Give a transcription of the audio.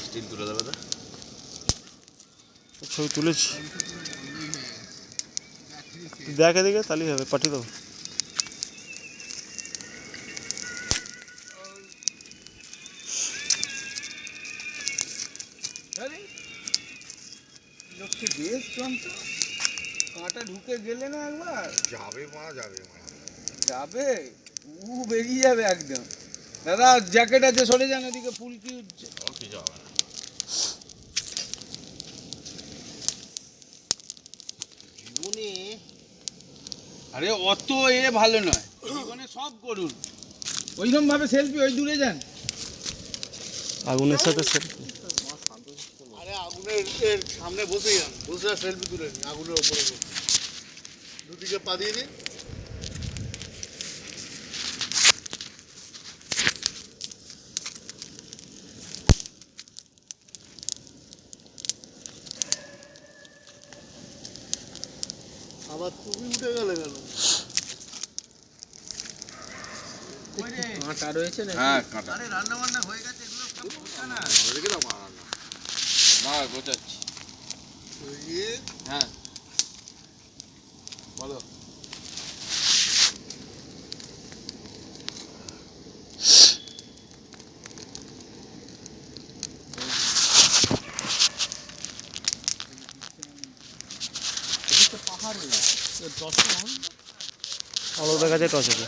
still তুলে দেবে তো ছবি তুলেছি দেখে দেখে তাহলেই হবে পাঠিয়ে দেবো লক্ষ্মী বেশ চন্ত কাঁটা ঢুকে গেলে না একবার যাবে মা যাবে যাবে বেরিয়ে যাবে একদম দাদা জ্যাকেট আছে সরে যান ওদিকে ফুলকি উঠছে কিছু হবে না জীবনে আরে অত ভালো নয় জীবনে সব করুন ওইরকম ভাবে সেলফি ওই দূরে যান আগুনের সাথে সেলফি আরে আগুনের সামনে বসে যান বসে সেলফি তুলে নিন আগুনের ওপরে বসে দুদিকে পা দিয়ে দিন আবার তুমি উঠে গেলে কেন কাঁটা রয়েছে না হ্যাঁ কাঁটা আরে রান্না বান্না হয়ে গেছে এগুলো সব করতে না রেখে দাও মা রান্না মা গোছাচ্ছি হ্যাঁ বলো আলো দেখা যায় টস আছে